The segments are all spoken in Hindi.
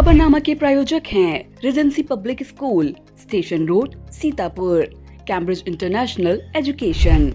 खबरनामा के प्रायोजक हैं Regency public school, station road, Sitapur, Cambridge international education.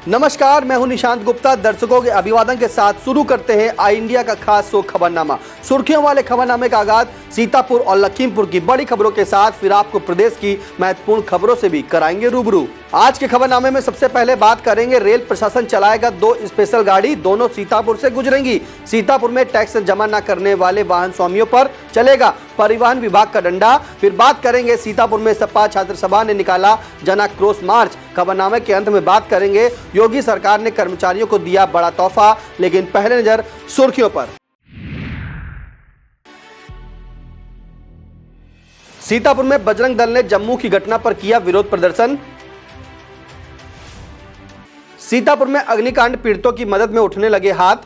नमस्कार, मैं हूं निशांत गुप्ता। दर्शकों के अभिवादन के साथ शुरू करते हैं आई इंडिया का खास शो खबरनामा। सुर्खियों वाले खबरनामे का आगाज सीतापुर और लखीमपुर की बड़ी खबरों के साथ, फिर आपको प्रदेश की महत्वपूर्ण खबरों से भी कराएंगे रूबरू। आज के खबरनामे में सबसे पहले बात करेंगे, रेल प्रशासन चलाएगा 2 स्पेशल गाड़ी, दोनों सीतापुर से गुजरेंगी। सीतापुर में टैक्स जमा न करने वाले वाहन स्वामियों पर चलेगा परिवहन विभाग का डंडा। फिर बात करेंगे, सीतापुर में सपा छात्र सभा ने निकाला जन आक्रोश मार्च। खबरनामे के अंत में बात करेंगे, योगी सरकार ने कर्मचारियों को दिया बड़ा तोहफा। लेकिन पहले नजर सुर्खियों पर। सीतापुर में बजरंग दल ने जम्मू की घटना पर किया विरोध प्रदर्शन। सीतापुर में अग्निकांड पीड़ितों की मदद में उठने लगे हाथ।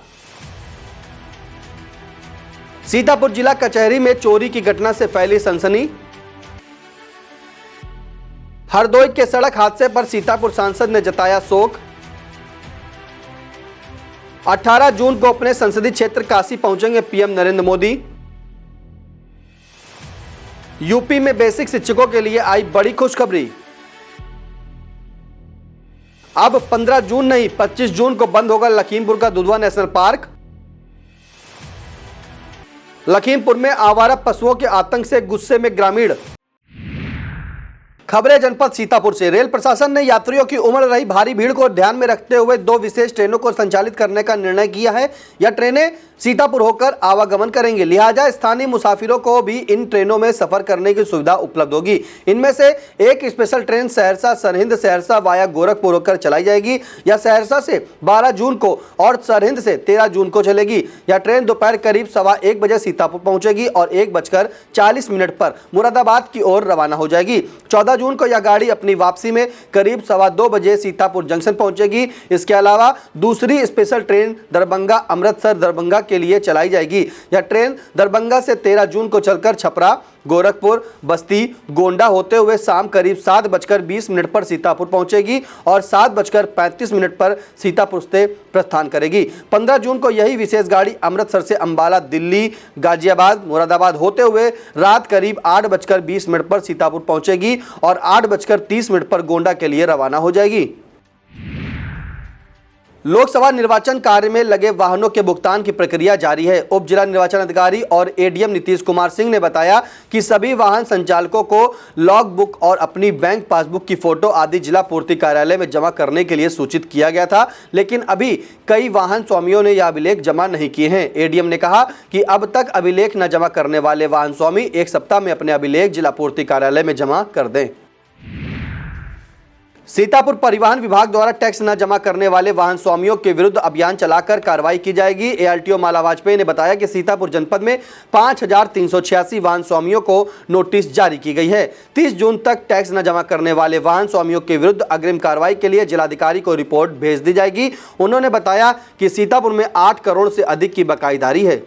सीतापुर जिला कचहरी में चोरी की घटना से फैली सनसनी। हरदोई के सड़क हादसे पर सीतापुर सांसद ने जताया शोक। 18 जून को अपने संसदीय क्षेत्र काशी पहुंचेंगे पीएम नरेंद्र मोदी। यूपी में बेसिक शिक्षकों के लिए आई बड़ी खुशखबरी। अब 15 जून नहीं 25 जून को बंद होगा लखीमपुर का दुधवा नेशनल पार्क। लखीमपुर में आवारा पशुओं के आतंक से गुस्से में ग्रामीण। खबरें जनपद सीतापुर से। रेल प्रशासन ने यात्रियों की उमड़ रही भारी भीड़ को ध्यान में रखते हुए 2 विशेष ट्रेनों को संचालित करने का निर्णय किया है। यह ट्रेनें सीतापुर होकर आवागमन करेंगी, लिहाजा स्थानीय मुसाफिरों को भी इन ट्रेनों में सफर करने की सुविधा उपलब्ध होगी। इनमें से एक special train Saharsa Sirhind Saharsa via Gorakhpur होकर चलाई जाएगी। यह सहरसा से 12 जून को और सरहिंद से 13 जून को चलेगी। यह ट्रेन दोपहर करीब 1:15 बजे सीतापुर पहुंचेगी और 1:40 पर मुरादाबाद की ओर रवाना हो जाएगी। 14 जून को यह गाड़ी अपनी वापसी में करीब 2:15 बजे सीतापुर जंक्शन पहुंचेगी। इसके अलावा दूसरी स्पेशल ट्रेन दरभंगा अमृतसर दरभंगा के लिए चलाई जाएगी। यह ट्रेन दरभंगा से 13 जून को चलकर छपरा गोरखपुर बस्ती गोंडा होते हुए शाम करीब 7:20 पर सीतापुर पहुंचेगी और 7:35 पर सीतापुर से प्रस्थान करेगी। 15 जून को यही विशेष गाड़ी अमृतसर से अंबाला दिल्ली गाजियाबाद मुरादाबाद होते हुए रात करीब 8:20 पर सीतापुर पहुंचेगी और 8:30 पर गोंडा के लिए रवाना हो जाएगी। लोकसभा निर्वाचन कार्य में लगे वाहनों के भुगतान की प्रक्रिया जारी है। उप जिला निर्वाचन अधिकारी और एडीएम नीतीश कुमार सिंह ने बताया कि सभी वाहन संचालकों को लॉग बुक और अपनी बैंक पासबुक की फोटो आदि जिला पूर्ति कार्यालय में जमा करने के लिए सूचित किया गया था, लेकिन अभी कई वाहन स्वामियों ने यह अभिलेख जमा नहीं किए हैं। एडीएम ने कहा कि अब तक अभिलेख न जमा करने वाले वाहन स्वामी 1 सप्ताह में अपने अभिलेख जिला पूर्ति कार्यालय में जमा कर दें। सीतापुर परिवहन विभाग द्वारा टैक्स न जमा करने वाले वाहन स्वामियों के विरुद्ध अभियान चलाकर कार्रवाई की जाएगी। एआरटीओ माला वाजपेयी ने बताया कि सीतापुर जनपद में 5386 वाहन स्वामियों को नोटिस जारी की गई है। 30 जून तक टैक्स न जमा करने वाले वाहन स्वामियों के विरुद्ध अग्रिम कार्रवाई के लिए जिलाधिकारी को रिपोर्ट भेज दी जाएगी। उन्होंने बताया कि सीतापुर में 8 करोड़ से अधिक की बकाईदारी है।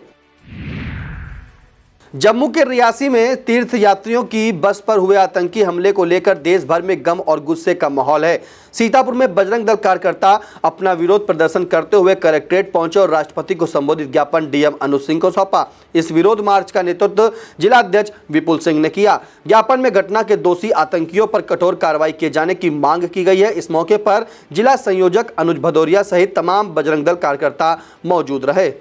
जम्मू के रियासी में तीर्थ यात्रियों की बस पर हुए आतंकी हमले को लेकर देश भर में गम और गुस्से का माहौल है। सीतापुर में बजरंग दल कार्यकर्ता अपना विरोध प्रदर्शन करते हुए कलेक्ट्रेट पहुंचे और राष्ट्रपति को संबोधित ज्ञापन डीएम अनुज सिंह को सौंपा। इस विरोध मार्च का नेतृत्व जिला अध्यक्ष विपुल सिंह ने किया। ज्ञापन में घटना के दोषी आतंकियों पर कठोर कार्रवाई किए जाने की मांग की गई है। इस मौके पर जिला संयोजक अनुज भदौरिया सहित तमाम बजरंग दल कार्यकर्ता मौजूद रहे।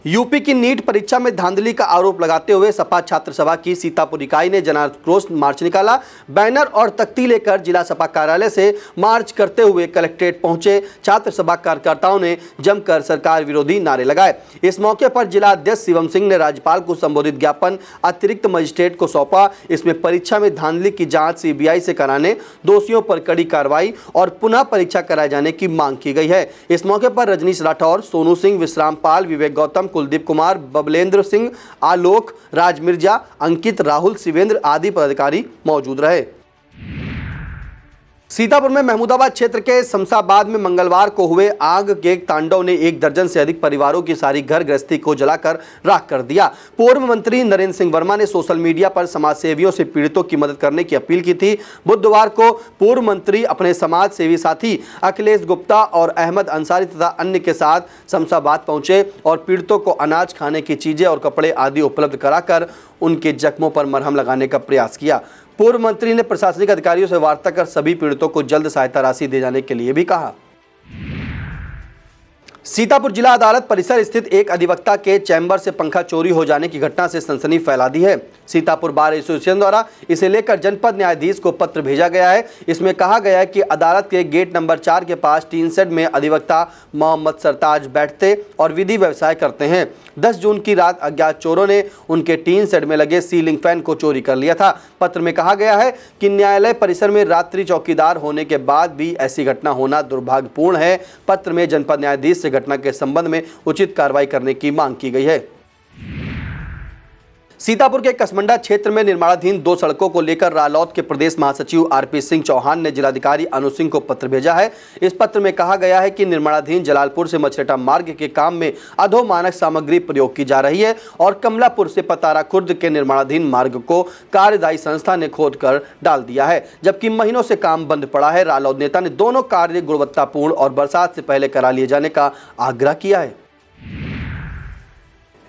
यूपी की नीट परीक्षा में धांधली का आरोप लगाते हुए सपा छात्र सभा की सीतापुर इकाई ने जनाक्रोश मार्च निकाला। बैनर और तख्ती लेकर जिला सपा कार्यालय से मार्च करते हुए कलेक्ट्रेट पहुंचे छात्र सभा कार्यकर्ताओं ने जमकर सरकार विरोधी नारे लगाए। इस मौके पर जिला अध्यक्ष शिवम सिंह ने राज्यपाल को संबोधित ज्ञापन अतिरिक्त मजिस्ट्रेट को सौंपा। इसमें परीक्षा में धांधली की जांच सीबीआई से कराने, दोषियों पर कड़ी कार्रवाई और पुनः परीक्षा कराए जाने की मांग की गई है। इस मौके पर रजनीश राठौर, सोनू सिंह, विश्राम पाल, विवेक गौतम, कुलदीप कुमार, बबलेंद्र सिंह, आलोक, राज मिर्जा, अंकित, राहुल, शिवेंद्र आदि पदाधिकारी मौजूद रहे। सीतापुर में महमूदाबाद क्षेत्र के शमशाबाद में मंगलवार को हुए आग के तांडव ने 1 दर्जन से अधिक परिवारों की सारी घर गृहस्थी को जलाकर राख कर दिया। पूर्व मंत्री नरेंद्र सिंह वर्मा ने सोशल मीडिया पर समाज सेवियों से पीड़ितों की मदद करने की अपील की थी। बुधवार को पूर्व मंत्री अपने समाज सेवी साथी अखिलेश गुप्ता और अहमद अंसारी तथा अन्य के साथ शमशाबाद पहुंचे और पीड़ितों को अनाज, खाने की चीजें और कपड़े आदि उपलब्ध कराकर उनके जख्मों पर मरहम लगाने का प्रयास किया। पूर्व मंत्री ने प्रशासनिक अधिकारियों से वार्ता कर सभी पीड़ितों को जल्द सहायता राशि दे जाने के लिए भी कहा। सीतापुर जिला अदालत परिसर स्थित एक अधिवक्ता के चैम्बर से पंखा चोरी हो जाने की घटना से सनसनी फैला दी है। सीतापुर बार एसोसिएशन द्वारा इसे लेकर जनपद न्यायाधीश को पत्र भेजा गया है। इसमें कहा गया है कि अदालत के गेट नंबर 4 के पास टीन शेड में अधिवक्ता मोहम्मद सरताज बैठते और विधि व्यवसाय करते हैं। 10 जून की रात अज्ञात चोरों ने उनके टीन शेड में लगे सीलिंग फैन को चोरी कर लिया था। पत्र में कहा गया है कि न्यायालय परिसर में रात्रि चौकीदार होने के बाद भी ऐसी घटना होना दुर्भाग्यपूर्ण है। पत्र में जनपद न्यायाधीश से घटना के संबंध में उचित कार्रवाई करने की मांग की गई है। सीतापुर के कसमंडा क्षेत्र में निर्माणाधीन 2 सड़कों को लेकर रालोद के प्रदेश महासचिव आरपी सिंह चौहान ने जिलाधिकारी अनुज सिंह को पत्र भेजा है। इस पत्र में कहा गया है कि निर्माणाधीन जलालपुर से मछरेटा मार्ग के काम में अधोमानक सामग्री प्रयोग की जा रही है और कमलापुर से पतारा खुर्द के निर्माणाधीन मार्ग को कार्यदायी संस्था ने खोद कर डाल दिया है, जबकि महीनों से काम बंद पड़ा है। रालोद नेता ने दोनों कार्य गुणवत्तापूर्ण और बरसात से पहले करा लिए जाने का आग्रह किया है।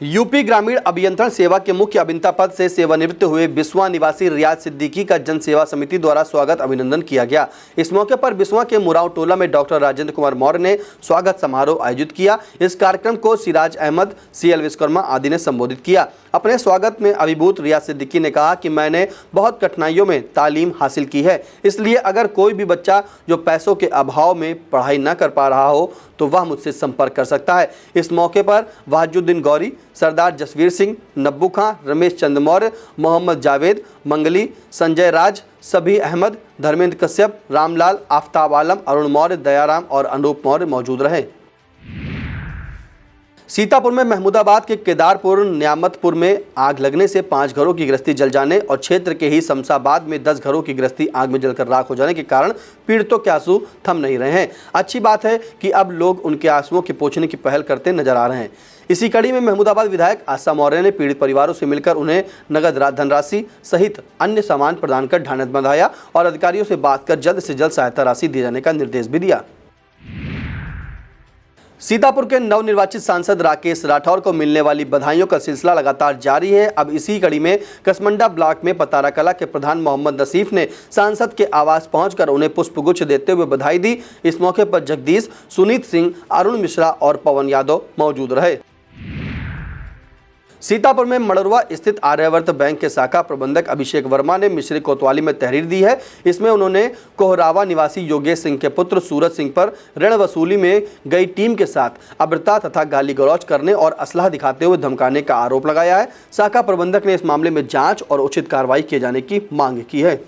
यूपी ग्रामीण अभियंत्रण सेवा के मुख्य अभियंता पद से सेवानिवृत्त हुए बिस्वा निवासी रियाज सिद्दीकी का जन सेवा समिति द्वारा स्वागत अभिनंदन किया गया। इस मौके पर बिस्वा के मुराव टोला में डॉक्टर राजेंद्र कुमार मौर्य ने स्वागत समारोह आयोजित किया। इस कार्यक्रम को सिराज अहमद, सीएल विश्वकर्मा आदि ने संबोधित किया। अपने स्वागत में अभिभूत रियाज सिद्दीकी ने कहा कि मैंने बहुत कठिनाइयों में तालीम हासिल की है, इसलिए अगर कोई भी बच्चा जो पैसों के अभाव में पढ़ाई न कर पा रहा हो तो वह मुझसे संपर्क कर सकता है। इस मौके पर वाजुद्दीन गौरी, सरदार जसवीर सिंह, नब्बू खां, रमेश चंद्र मौर्य, मोहम्मद जावेद, मंगली, संजय राज, सभी अहमद, धर्मेंद्र कश्यप, रामलाल, आफ्ताब आलम, अरुण मौर्य, दयाराम और अनूप मौर्य मौजूद रहे। सीतापुर में महमूदाबाद के केदारपुर न्यामतपुर में आग लगने से 5 घरों की गृहस्थी जल जाने और क्षेत्र के ही शमशाबाद में 10 घरों की गृहस्थी आग में जलकर राख हो जाने के कारण पीड़ितों के आंसू थम नहीं रहे हैं। अच्छी बात है कि अब लोग उनके आंसुओं के पोंछने की पहल करते नजर आ रहे हैं। इसी कड़ी में महमूदाबाद विधायक आशा मौर्य ने पीड़ित परिवारों से मिलकर उन्हें नगद धनराशि सहित अन्य सामान प्रदान कर ढांढस बंधाया और अधिकारियों से बात कर जल्द से जल्द सहायता राशि दिए जाने का निर्देश भी दिया। सीतापुर के नवनिर्वाचित सांसद राकेश राठौर को मिलने वाली बधाइयों का सिलसिला लगातार जारी है। अब इसी कड़ी में कसमंडा ब्लॉक में पतारा कला के प्रधान मोहम्मद नसीफ ने सांसद के आवास पहुंचकर उन्हें पुष्पगुच्छ देते हुए बधाई दी। इस मौके पर जगदीश, सुनीत सिंह, अरुण मिश्रा और पवन यादव मौजूद रहे। सीतापुर में मड़रवा स्थित आर्यावर्त बैंक के शाखा प्रबंधक अभिषेक वर्मा ने मिश्री कोतवाली में तहरीर दी है। इसमें उन्होंने कोहरावा निवासी योगेश सिंह के पुत्र सूरज सिंह पर ऋण वसूली में गई टीम के साथ अभद्रता तथा गाली गलौज करने और असलाह दिखाते हुए धमकाने का आरोप लगाया है। शाखा प्रबंधक ने इस मामले में जांच और उचित कार्रवाई किए जाने की मांग की है।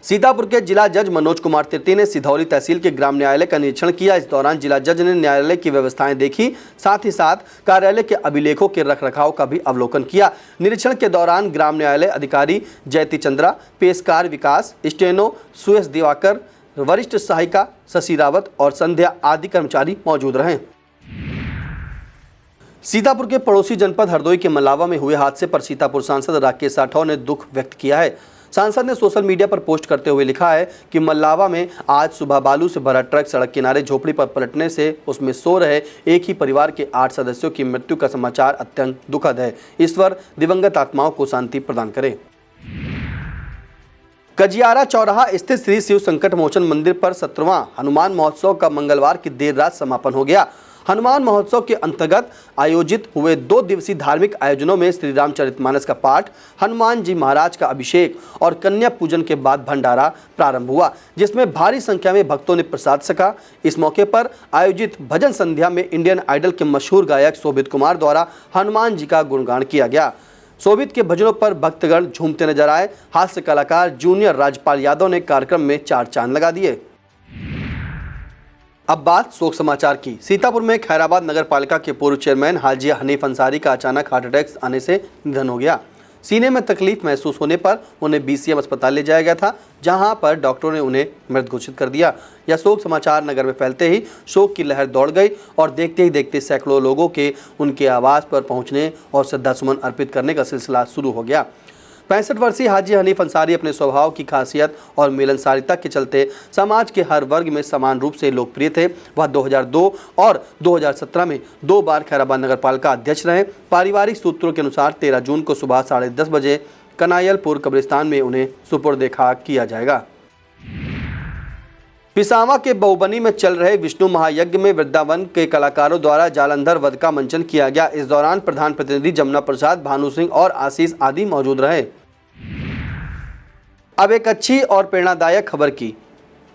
सीतापुर के जिला जज मनोज कुमार तृतीय ने सिधौली तहसील के ग्राम न्यायालय का निरीक्षण किया। इस दौरान जिला जज ने न्यायालय की व्यवस्थाएं देखी, साथ ही साथ कार्यालय के अभिलेखों के रखरखाव का भी अवलोकन किया। निरीक्षण के दौरान ग्राम न्यायालय अधिकारी जयती चंद्रा, पेशकार विकास, स्टेनो सुयश दिवाकर, वरिष्ठ सहायिका शशि रावत और संध्या आदि कर्मचारी मौजूद रहे। सीतापुर के पड़ोसी जनपद हरदोई के मलावा में हुए हादसे पर सीतापुर सांसद राकेश राठौर ने दुख व्यक्त किया है। सांसद ने सोशल मीडिया पर पोस्ट करते हुए लिखा है कि मल्लावा में आज सुबह बालू से भरा ट्रक सड़क किनारे झोपड़ी पर पलटने से उसमें सो रहे एक ही परिवार के 8 सदस्यों की मृत्यु का समाचार अत्यंत दुखद है। ईश्वर दिवंगत आत्माओं को शांति प्रदान करे। कजियारा चौराहा स्थित श्री शिव संकट मोचन मंदिर पर 17वां हनुमान महोत्सव का मंगलवार की देर रात समापन हो गया। हनुमान महोत्सव के अंतर्गत आयोजित हुए 2 दिवसीय धार्मिक आयोजनों में श्री रामचरितमानस का पाठ, हनुमान जी महाराज का अभिषेक और कन्या पूजन के बाद भंडारा प्रारंभ हुआ, जिसमें भारी संख्या में भक्तों ने प्रसाद सका। इस मौके पर आयोजित भजन संध्या में इंडियन आइडल के मशहूर गायक शोभित कुमार द्वारा हनुमान जी का गुणगान किया गया। शोभित के भजनों पर भक्तगण झूमते नजर आए। हास्य कलाकार जूनियर राजपाल यादव ने कार्यक्रम में 4 चांद लगा दिए। अब बात शोक समाचार की। सीतापुर में खैराबाद नगर पालिका के पूर्व चेयरमैन हाजी हनीफ अंसारी का अचानक हार्ट अटैक आने से निधन हो गया। सीने में तकलीफ महसूस होने पर उन्हें BCM अस्पताल ले जाया गया था, जहां पर डॉक्टरों ने उन्हें मृत घोषित कर दिया। यह शोक समाचार नगर में फैलते ही शोक की लहर दौड़ गई और देखते ही देखते सैकड़ों लोगों के उनके आवास पर पहुंचने और श्रद्धासुमन अर्पित करने का सिलसिला शुरू हो गया। 65 वर्षीय हाजी हनीफ अंसारी अपने स्वभाव की खासियत और मिलनसारिता के चलते समाज के हर वर्ग में समान रूप से लोकप्रिय थे। वह 2002 और 2017 में 2 बार खैराबाद नगर पालिका अध्यक्ष रहे। पारिवारिक सूत्रों के अनुसार 13 जून को सुबह 10:30 बजे कनायलपुर कब्रिस्तान में उन्हें सुपुर्द खाक किया जाएगा। पिसावा के बहुबनी में चल रहे विष्णु महायज्ञ में वृंदावन के कलाकारों द्वारा जालंधर वध का मंचन किया गया। इस दौरान प्रधान प्रतिनिधि जमुना प्रसाद, भानु सिंह और आशीष आदि मौजूद रहे। अब एक अच्छी और प्रेरणादायक खबर की।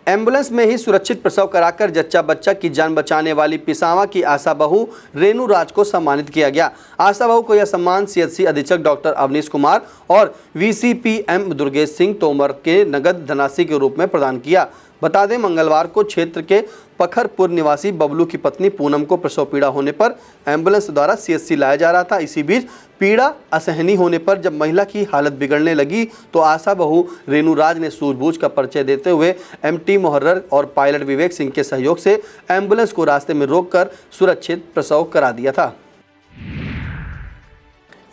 एम्बुलेंस में ही सुरक्षित प्रसव कराकर जच्चा बच्चा की जान बचाने वाली पिसावा की आशा बहू रेणु राज को सम्मानित किया गया। आशा बहू को यह सम्मान CHC अधीक्षक डॉक्टर अवनीश कुमार और VCPM दुर्गेश सिंह तोमर के नगद धनराशि के रूप में प्रदान किया। बता दें, मंगलवार को क्षेत्र के पखरपुर निवासी बबलू की पत्नी पूनम को प्रसव पीड़ा होने पर एम्बुलेंस द्वारा CHC लाया जा रहा था। इसी बीच पीड़ा असहनीय होने पर जब महिला की हालत बिगड़ने लगी तो आशा बहू रेणु राज ने सूझबूझ का परिचय देते हुए MT मोहर्रर और पायलट विवेक सिंह के सहयोग से एम्बुलेंस को रास्ते में रोककर सुरक्षित प्रसव करा दिया था।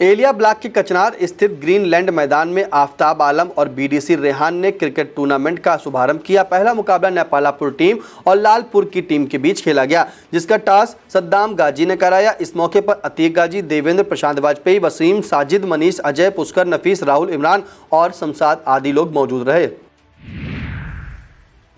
एलिया ब्लॉक के कचनार स्थित ग्रीनलैंड मैदान में आफ्ताब आलम और BDC रेहान ने क्रिकेट टूर्नामेंट का शुभारंभ किया। पहला मुकाबला नेपालापुर टीम और लालपुर की टीम के बीच खेला गया, जिसका टॉस सद्दाम गाजी ने कराया। इस मौके पर अतीक गाजी, देवेंद्र, प्रशांत वाजपेयी, वसीम, साजिद, मनीष, अजय, पुष्कर, नफीस, राहुल, इमरान और शमशाद आदि लोग मौजूद रहे।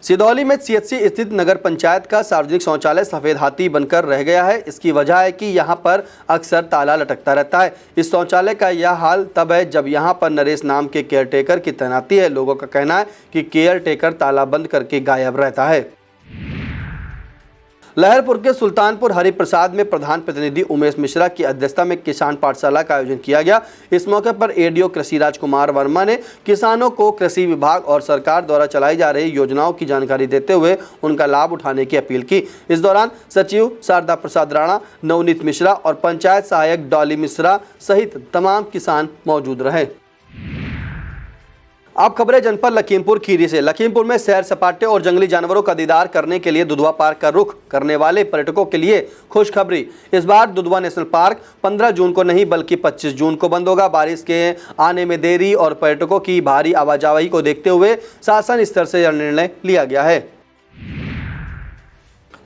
सिदौली में CHC स्थित नगर पंचायत का सार्वजनिक शौचालय सफेद हाथी बनकर रह गया है। इसकी वजह है कि यहां पर अक्सर ताला लटकता रहता है। इस शौचालय का यह हाल तब है जब यहां पर नरेश नाम के केयरटेकर की तैनाती है। लोगों का कहना है कि केयरटेकर ताला बंद करके गायब रहता है। लहरपुर के सुल्तानपुर हरिप्रसाद में प्रधान प्रतिनिधि उमेश मिश्रा की अध्यक्षता में किसान पाठशाला का आयोजन किया गया। इस मौके पर ADO कृषि राजकुमार वर्मा ने किसानों को कृषि विभाग और सरकार द्वारा चलाई जा रही योजनाओं की जानकारी देते हुए उनका लाभ उठाने की अपील की। इस दौरान सचिव शारदा प्रसाद राणा, नवनीत मिश्रा और पंचायत सहायक डॉली मिश्रा सहित तमाम किसान मौजूद रहे। अब खबरें जनपद लखीमपुर खीरी से। लखीमपुर में सैर सपाटे और जंगली जानवरों का दीदार करने के लिए दुधवा पार्क का रुख करने वाले पर्यटकों के लिए खुशखबरी। इस बार दुधवा नेशनल पार्क 15 जून को नहीं बल्कि 25 जून को बंद होगा। बारिश के आने में देरी और पर्यटकों की भारी आवाजाही को देखते हुए शासन स्तर से यह निर्णय लिया गया है।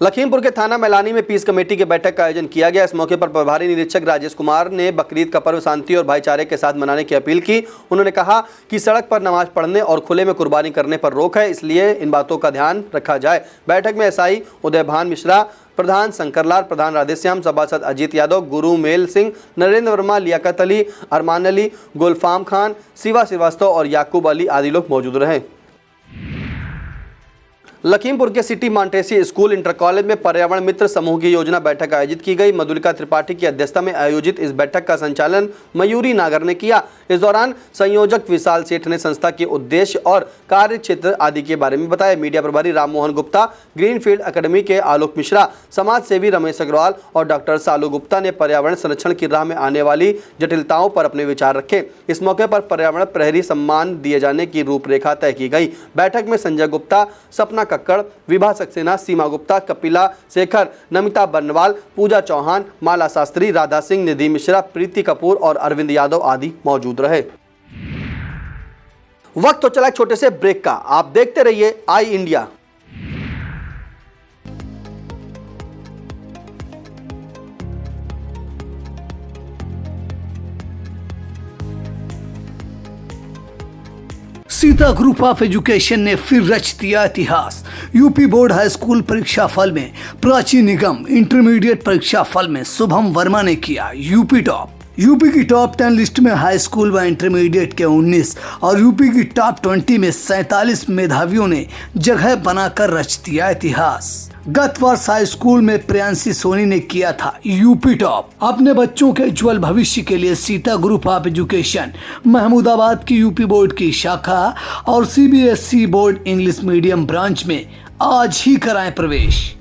लखीमपुर के थाना मैलानी में पीस कमेटी की बैठक का आयोजन किया गया। इस मौके पर प्रभारी निरीक्षक राजेश कुमार ने बकरीद का पर्व शांति और भाईचारे के साथ मनाने की अपील की। उन्होंने कहा कि सड़क पर नमाज पढ़ने और खुले में कुर्बानी करने पर रोक है, इसलिए इन बातों का ध्यान रखा जाए। बैठक में SI उदयभान मिश्रा, प्रधान शंकरलाल, प्रधान राधेश्याम, सभासद अजीत यादव, गुरु मेल सिंह, नरेंद्र वर्मा, लियाकत अली, अरमान अली, गुलफाम खान, शिवा श्रीवास्तव और याकूब अली आदि लोग मौजूद रहे। लखीमपुर के सिटी मॉन्टेसी स्कूल इंटर कॉलेज में पर्यावरण मित्र समूह की योजना बैठक आयोजित की गई। मधुलिका त्रिपाठी की अध्यक्षता में आयोजित इस बैठक का संचालन मयूरी नागर ने किया। इस दौरान संयोजक विशाल सेठ ने संस्था के उद्देश्य और कार्य क्षेत्र आदि के बारे में बताया। मीडिया प्रभारी राम मोहन गुप्ता, ग्रीनफील्ड अकेडमी के आलोक मिश्रा, समाज सेवी रमेश अग्रवाल और डॉक्टर सालू गुप्ता ने पर्यावरण संरक्षण की राह में आने वाली जटिलताओं पर अपने विचार रखे। इस मौके पर पर्यावरण प्रहरी सम्मान दिए जाने की रूपरेखा तय की गई। बैठक में संजय गुप्ता, सपना कक्कड़, विभा सक्सेना, सीमा गुप्ता, कपिला शेखर, नमिता बर्नवाल, पूजा चौहान, माला शास्त्री, राधा सिंह, निधि मिश्रा, प्रीति कपूर और अरविंद यादव आदि मौजूद रहे। वक्त तो चला एक छोटे से ब्रेक का, आप देखते रहिए I India. Sita group of education ने फिर रच दिया इतिहास। यूपी बोर्ड हाई स्कूल परीक्षा फल में प्राची निगम, इंटरमीडिएट परीक्षा फल में शुभम वर्मा ने किया यूपी टॉप। यूपी की टॉप 10 लिस्ट में हाई स्कूल व इंटरमीडिएट के 19 और यूपी की टॉप 20 में 47 मेधावियों ने जगह बनाकर रच दिया इतिहास। गत वर्ष हाई स्कूल में प्रियांशी सोनी ने किया था यूपी टॉप। अपने बच्चों के उज्जवल भविष्य के लिए Sita group of education Mahmudabad की यूपी बोर्ड की शाखा और CBSE board English medium branch में आज ही कराएं प्रवेश।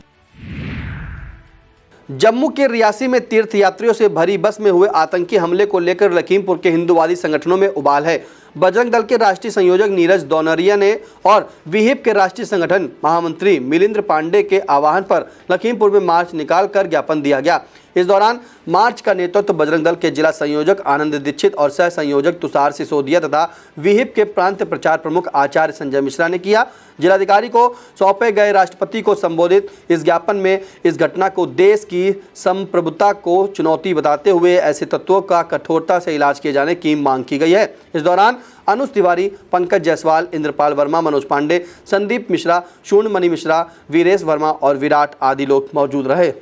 जम्मू के रियासी में तीर्थ यात्रियों से भरी बस में हुए आतंकी हमले को लेकर लखीमपुर के हिंदूवादी संगठनों में उबाल है। बजरंग दल के राष्ट्रीय संयोजक नीरज दौनरिया ने और विहिप के राष्ट्रीय संगठन महामंत्री मिलिंद्र पांडे के आह्वान पर लखीमपुर में मार्च निकालकर ज्ञापन दिया गया। इस दौरान मार्च का नेतृत्व बजरंग दल के जिला संयोजक आनंद दीक्षित और सह संयोजक तुषार सिसोदिया तथा विहिप के प्रांत प्रचार प्रमुख आचार्य संजय मिश्रा ने किया। जिलाधिकारी को सौंपे गए राष्ट्रपति को संबोधित इस ज्ञापन में इस घटना को देश की संप्रभुता को चुनौती बताते हुए ऐसे तत्वों का कठोरता से इलाज किए जाने की मांग की गई है। इस दौरान अनुज तिवारी, पंकज जायसवाल, इंद्रपाल वर्मा, मनोज पांडे, संदीप मिश्रा, शूर्णमणि मिश्रा, वीरेश वर्मा और विराट आदि लोग मौजूद रहे।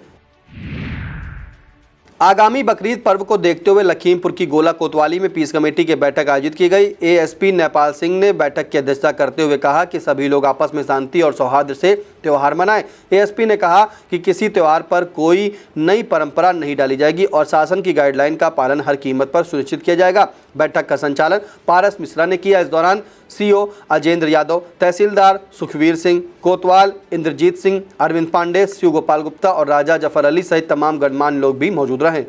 आगामी बकरीद पर्व को देखते हुए लखीमपुर की गोला कोतवाली में पीस कमेटी की बैठक आयोजित की गई। एएसपी नेपाल सिंह ने बैठक की अध्यक्षता करते हुए कहा कि सभी लोग आपस में शांति और सौहार्द से त्यौहार मनाएं। एएसपी ने कहा कि किसी त्यौहार पर कोई नई परंपरा नहीं डाली जाएगी और शासन की गाइडलाइन का पालन हर कीमत पर सुनिश्चित किया जाएगा। बैठक का संचालन पारस मिश्रा ने किया। इस दौरान सीओ अजेंद्र यादव, तहसीलदार सुखवीर सिंह कोतवाल, इंद्रजीत सिंह, अरविंद पांडे, शिव गोपाल गुप्ता और राजा जफर अली सहित तमाम गणमान्य लोग भी मौजूद रहे।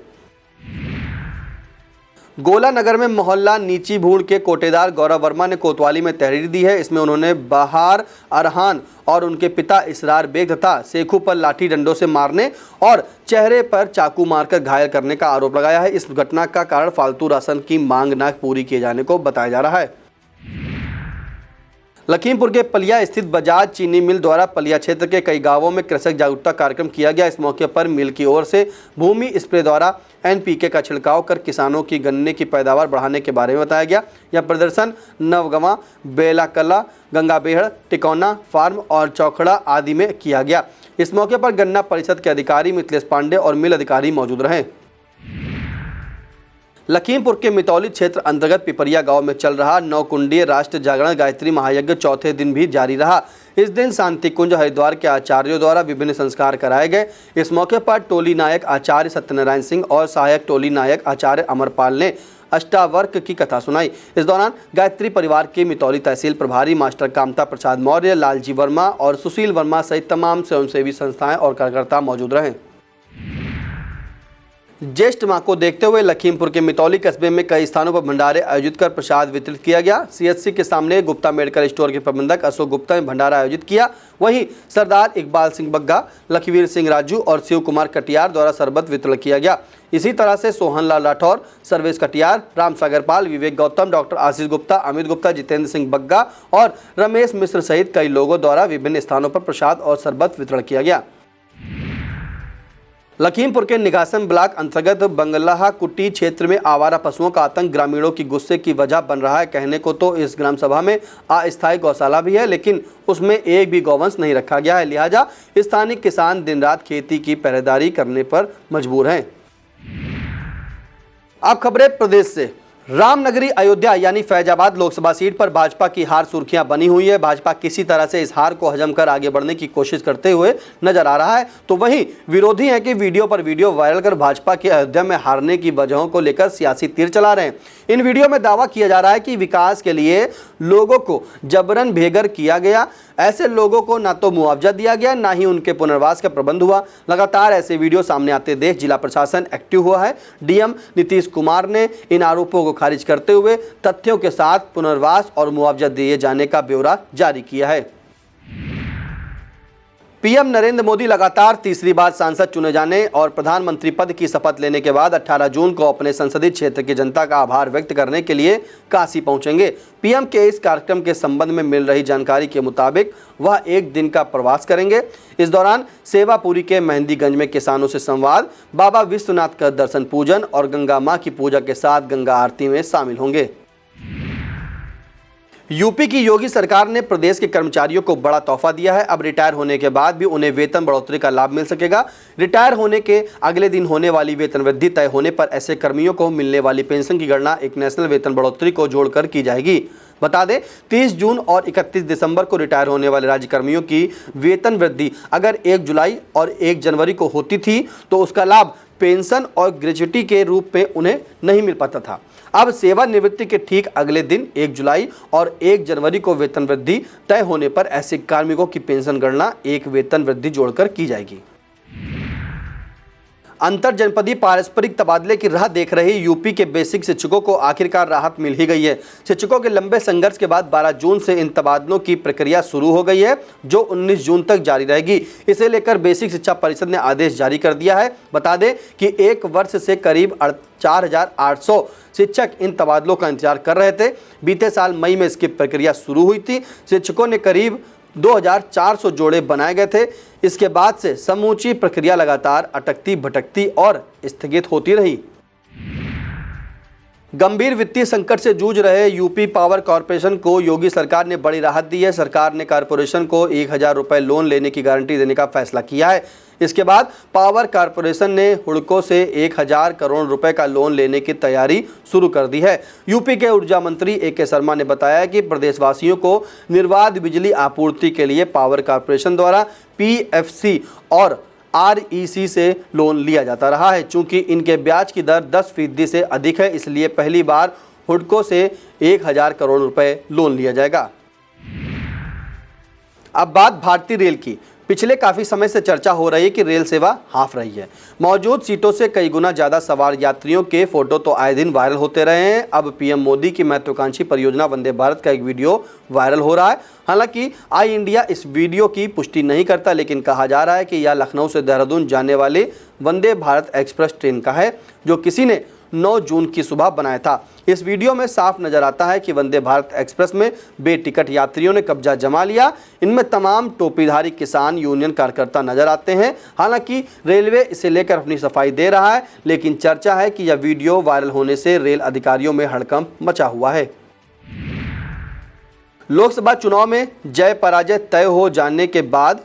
गोला नगर में मोहल्ला नीची भूड़ के कोटेदार गौरव वर्मा ने कोतवाली में तहरीर दी है। इसमें उन्होंने बहार अरहान और उनके पिता इसरार बेग तथा शेखू पर लाठी डंडों से मारने और चेहरे पर चाकू मारकर घायल करने का आरोप लगाया है। इस घटना का कारण फालतू राशन की मांग न पूरी किए जाने को बताया जा रहा है। लखीमपुर के पलिया स्थित बजाज चीनी मिल द्वारा पलिया क्षेत्र के कई गांवों में कृषक जागरूकता कार्यक्रम किया गया। इस मौके पर मिल की ओर से भूमि स्प्रे द्वारा एनपीके का छिड़काव कर किसानों की गन्ने की पैदावार बढ़ाने के बारे में बताया गया। यह प्रदर्शन नवगवां, बेलाकला, गंगाबेहड़, टिकौना फार्म और चौखड़ा आदि में किया गया। इस मौके पर गन्ना परिषद के अधिकारी मिथिलेश पांडे और मिल अधिकारी मौजूद रहे। लखीमपुर के मितौली क्षेत्र अंतर्गत पिपरिया गांव में चल रहा 9 कुंडीय राष्ट्र जागरण गायत्री महायज्ञ चौथे दिन भी जारी रहा। इस दिन शांति कुंज हरिद्वार के आचार्यों द्वारा विभिन्न संस्कार कराए गए। इस मौके पर टोली नायक आचार्य सत्यनारायण सिंह और सहायक टोली नायक आचार्य अमरपाल ने अष्टावर्क की कथा सुनाई। इस दौरान गायत्री परिवार के मितौली तहसील प्रभारी मास्टर कामता प्रसाद मौर्य, लालजी वर्मा और सुशील वर्मा सहित तमाम स्वयंसेवी संस्थाएं और कार्यकर्ता मौजूद रहे। ज्येष्ठ माह को देखते हुए लखीमपुर के मितौली कस्बे में कई स्थानों पर भंडारे आयोजित कर प्रसाद वितरित किया गया। सीएचसी के सामने गुप्ता मेडिकल स्टोर के प्रबंधक अशोक गुप्ता ने भंडारा आयोजित किया। वहीं सरदार इकबाल सिंह बग्गा, लखवीर सिंह राजू और शिव कुमार कटियार द्वारा शरबत वितरण किया गया। इसी तरह से सोहनलाल राठौर, सर्वेश कटियार, राम सागर पाल, विवेक गौतम, डॉक्टर आशीष गुप्ता, अमित गुप्ता, जितेंद्र सिंह बग्गा और रमेश मिश्र सहित कई लोगों द्वारा विभिन्न स्थानों पर प्रसाद और शरबत वितरण किया गया। लखीमपुर के निघासन ब्लॉक अंतर्गत बंगलाहा कुटी क्षेत्र में आवारा पशुओं का आतंक ग्रामीणों की गुस्से की वजह बन रहा है। कहने को तो इस ग्राम सभा में अस्थायी गौशाला भी है, लेकिन उसमें एक भी गौवंश नहीं रखा गया है। लिहाजा स्थानीय किसान दिन रात खेती की पहरेदारी करने पर मजबूर हैं। अब खबरें प्रदेश से। रामनगरी अयोध्या यानी फैजाबाद लोकसभा सीट पर भाजपा की हार सुर्खियां बनी हुई है। भाजपा किसी तरह से इस हार को हजम कर आगे बढ़ने की कोशिश करते हुए नजर आ रहा है, तो वहीं विरोधी हैं कि वीडियो पर वीडियो वायरल कर भाजपा के अयोध्या में हारने की वजहों को लेकर सियासी तीर चला रहे हैं। इन वीडियो में दावा किया जा रहा है कि विकास के लिए लोगों को जबरन बेघर किया गया। ऐसे लोगों को ना तो मुआवजा दिया गया, ना ही उनके पुनर्वास का प्रबंध हुआ। लगातार ऐसे वीडियो सामने आते देख जिला प्रशासन एक्टिव हुआ है। डीएम नीतीश कुमार ने इन आरोपों को खारिज करते हुए तथ्यों के साथ पुनर्वास और मुआवजा दिए जाने का ब्यौरा जारी किया है। पीएम नरेंद्र मोदी लगातार तीसरी बार सांसद चुने जाने और प्रधानमंत्री पद की शपथ लेने के बाद 18 जून को अपने संसदीय क्षेत्र की जनता का आभार व्यक्त करने के लिए काशी पहुंचेंगे। पीएम के इस कार्यक्रम के संबंध में मिल रही जानकारी के मुताबिक वह 1 दिन का प्रवास करेंगे। इस दौरान सेवापुरी के मेहंदीगंज में किसानों से संवाद, बाबा विश्वनाथ का दर्शन पूजन और गंगा मां की पूजा के साथ गंगा आरती में शामिल होंगे। यूपी की योगी सरकार ने प्रदेश के कर्मचारियों को बड़ा तोहफा दिया है। अब रिटायर होने के बाद भी उन्हें वेतन बढ़ोतरी का लाभ मिल सकेगा। रिटायर होने के अगले दिन होने वाली वेतन वृद्धि तय होने पर ऐसे कर्मियों को मिलने वाली पेंशन की गणना एक नेशनल वेतन बढ़ोतरी को जोड़कर की जाएगी। बता दें, 30 जून और 31 दिसंबर को रिटायर होने वाले राज्य कर्मियों की वेतन वृद्धि अगर 1 जुलाई और 1 जनवरी को होती थी तो उसका लाभ पेंशन और ग्रेच्युटी के रूप में उन्हें नहीं मिल पाता था। अब सेवानिवृत्ति के ठीक अगले दिन 1 जुलाई और 1 जनवरी को वेतन वृद्धि तय होने पर ऐसे कार्मिकों की पेंशन गणना एक वेतन वृद्धि जोड़कर की जाएगी। अंतर जनपदीय पारस्परिक तबादले की राह देख रहे यूपी के बेसिक शिक्षकों को आखिरकार राहत मिल ही गई है। शिक्षकों के लंबे संघर्ष के बाद 12 जून से इन तबादलों की प्रक्रिया शुरू हो गई है, जो 19 जून तक जारी रहेगी। इसे लेकर बेसिक शिक्षा परिषद ने आदेश जारी कर दिया है। बता दें कि 1 वर्ष से करीब 4800 शिक्षक इन तबादलों का इंतजार कर रहे थे। बीते साल मई में इसकी प्रक्रिया शुरू हुई थी। शिक्षकों ने करीब 2400 जोड़े बनाए गए थे। इसके बाद से समूची प्रक्रिया लगातार अटकती भटकती और स्थगित होती रही। गंभीर वित्तीय संकट से जूझ रहे यूपी पावर कॉरपोरेशन को योगी सरकार ने बड़ी राहत दी है। सरकार ने कॉरपोरेशन को 1000 रुपये लोन लेने की गारंटी देने का फैसला किया है। इसके बाद पावर कॉरपोरेशन ने हुडको से 1000 करोड़ रुपए का लोन लेने की तैयारी शुरू कर दी है। यूपी के ऊर्जा मंत्री ए.के. शर्मा ने बताया कि प्रदेशवासियों को निर्बाध बिजली आपूर्ति के लिए पावर कॉरपोरेशन द्वारा पीएफसी और आरईसी से लोन लिया जाता रहा है। चूंकि इनके ब्याज की दर 10% से अधिक है, इसलिए पहली बार हुडको से 1000 करोड़ रुपए लोन लिया जाएगा। अब बात भारतीय रेल की। पिछले काफ़ी समय से चर्चा हो रही है कि रेल सेवा हाफ रही है। मौजूद सीटों से कई गुना ज़्यादा सवार यात्रियों के फोटो तो आए दिन वायरल होते रहे हैं। अब पीएम मोदी की महत्वाकांक्षी परियोजना वंदे भारत का एक वीडियो वायरल हो रहा है। हालांकि आई इंडिया इस वीडियो की पुष्टि नहीं करता, लेकिन कहा जा रहा है कि यह लखनऊ से देहरादून जाने वाले वंदे भारत एक्सप्रेस ट्रेन का है, जो किसी ने 9 जून की सुबह बनाया था। इस वीडियो में साफ नजर आता है कि वंदे भारत एक्सप्रेस में बेटिकट यात्रियों ने कब्जा जमा लिया। इनमें तमाम टोपीधारी किसान यूनियन कार्यकर्ता नजर आते हैं। हालांकि रेलवे इसे लेकर अपनी सफाई दे रहा है, लेकिन चर्चा है कि यह वीडियो वायरल होने से रेल अधिकारियों में हड़कंप मचा हुआ है। लोकसभा चुनाव में जय पराजय तय हो जाने के बाद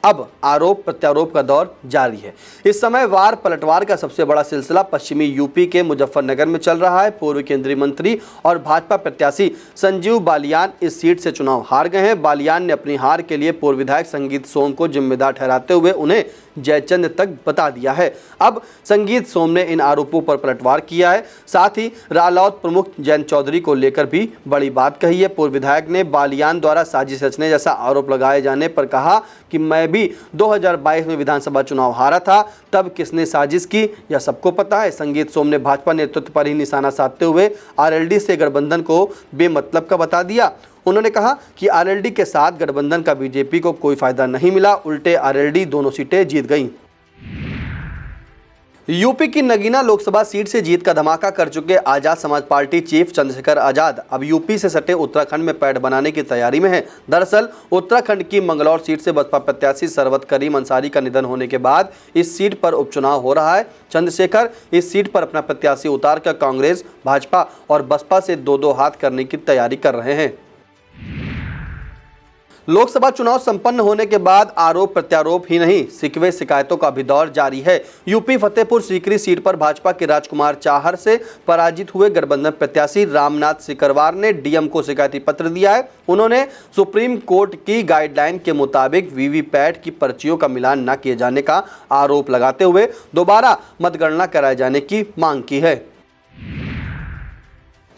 अब आरोप प्रत्यारोप का दौर जारी है। इस समय वार पलटवार का सबसे बड़ा सिलसिला पश्चिमी यूपी के मुजफ्फरनगर में चल रहा है। पूर्व केंद्रीय मंत्री और भाजपा प्रत्याशी संजीव बालियान इस सीट से चुनाव हार गए हैं। बालियान ने अपनी हार के लिए पूर्व विधायक संगीत सोम को जिम्मेदार ठहराते हुए उन्हें जयचंद तक बता दिया है। अब संगीत सोम ने इन आरोपों पर पलटवार किया है। साथ ही रालौत प्रमुख जयंत चौधरी को लेकर भी बड़ी बात कही है। पूर्व विधायक ने बालियान द्वारा साजिश रचने जैसा आरोप लगाए जाने पर कहा कि मैं भी 2022 में विधानसभा चुनाव हारा था, तब किसने साजिश की यह सबको पता है। संगीत सोम ने भाजपा नेतृत्व पर ही निशाना साधते हुए आरएलडी से गठबंधन को बेमतलब का बता दिया। उन्होंने कहा कि आरएलडी के साथ गठबंधन का बीजेपी को कोई फायदा नहीं मिला, उल्टे आरएलडी दोनों सीटें जीत गईं। यूपी की नगीना लोकसभा सीट से जीत का धमाका कर चुके आजाद समाज पार्टी चीफ चंद्रशेखर आजाद अब यूपी से सटे उत्तराखंड में पैठ बनाने की तैयारी में है। दरअसल उत्तराखंड की मंगलौर सीट से बसपा प्रत्याशी सरवत करीम अंसारी का निधन होने के बाद इस सीट पर उपचुनाव हो रहा है। चंद्रशेखर इस सीट पर अपना प्रत्याशी उतारकर कांग्रेस, भाजपा और बसपा से दो हाथ करने की तैयारी कर रहे हैं। लोकसभा चुनाव संपन्न होने के बाद आरोप प्रत्यारोप ही नहीं, शिकवे शिकायतों का भी दौर जारी है। यूपी फतेहपुर सीकरी सीट पर भाजपा के राजकुमार चाहर से पराजित हुए गठबंधन प्रत्याशी रामनाथ सिकरवार ने डीएम को शिकायती पत्र दिया है। उन्होंने सुप्रीम कोर्ट की गाइडलाइन के मुताबिक वीवीपैट की पर्चियों का मिलान न किए जाने का आरोप लगाते हुए दोबारा मतगणना कराए जाने की मांग की है।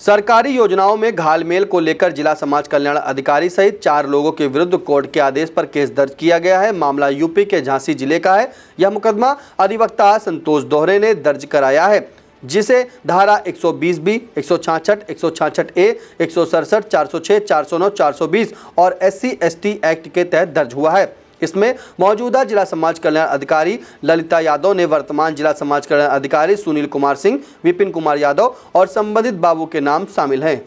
सरकारी योजनाओं में घालमेल को लेकर जिला समाज कल्याण अधिकारी सहित 4 लोगों के विरुद्ध कोर्ट के आदेश पर केस दर्ज किया गया है। मामला यूपी के झांसी जिले का है। यह मुकदमा अधिवक्ता संतोष दोहरे ने दर्ज कराया है, जिसे धारा 120B, 166, 166A, 167, 406, 409, 420 और SC/ST एक्ट के तहत दर्ज हुआ है। इसमें मौजूदा जिला समाज कल्याण अधिकारी ललिता यादव ने वर्तमान जिला समाज कल्याण अधिकारी सुनील कुमार सिंह, विपिन कुमार यादव और संबंधित बाबू के नाम शामिल हैं।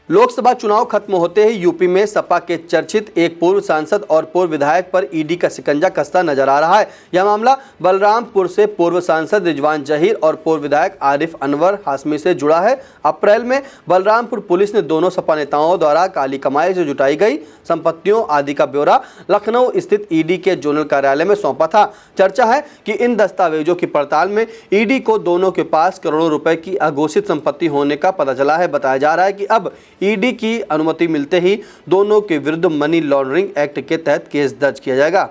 लोकसभा चुनाव खत्म होते ही यूपी में सपा के चर्चित एक पूर्व सांसद और पूर्व विधायक पर ईडी का शिकंजा कसता नजर आ रहा है। यह मामला बलरामपुर से पूर्व सांसद रिजवान जहीर और पूर्व विधायक आरिफ अनवर हाशमी से जुड़ा है। अप्रैल में बलरामपुर पुलिस ने दोनों सपा नेताओं द्वारा काली कमाई से जुटाई गई संपत्तियों आदि का ब्यौरा लखनऊ स्थित ईडी के जोनल कार्यालय में सौंपा था। चर्चा है कि इन दस्तावेजों की पड़ताल में ईडी को दोनों के पास करोड़ों रुपए की अघोषित संपत्ति होने का पता चला है। बताया जा रहा है कि अब ईडी की अनुमति मिलते ही दोनों के विरुद्ध मनी लॉन्ड्रिंग एक्ट के तहत केस दर्ज किया जाएगा।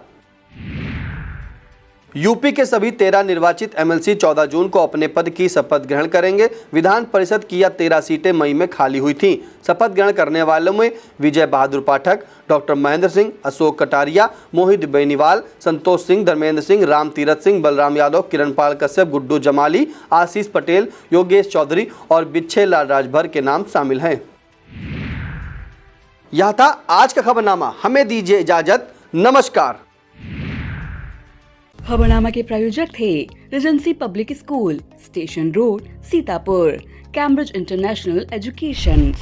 यूपी के सभी 13 निर्वाचित एमएलसी 14 जून को अपने पद की शपथ ग्रहण करेंगे। विधान परिषद की यह 13 सीटें मई में खाली हुई थीं। शपथ ग्रहण करने वालों में विजय बहादुर पाठक, डॉक्टर महेंद्र सिंह, अशोक कटारिया, मोहित बेनीवाल, संतोष सिंह, धर्मेंद्र सिंह, राम तीरथ सिंह, बलराम यादव, किरण पाल कश्यप, गुड्डू जमाली, आशीष पटेल, योगेश चौधरी और बिच्छे लाल राजभर के नाम शामिल हैं। यह था आज का खबरनामा। हमें दीजिए इजाजत। नमस्कार। खबरनामा के प्रायोजक थे Regency public school, station road, Sitapur, Cambridge international education.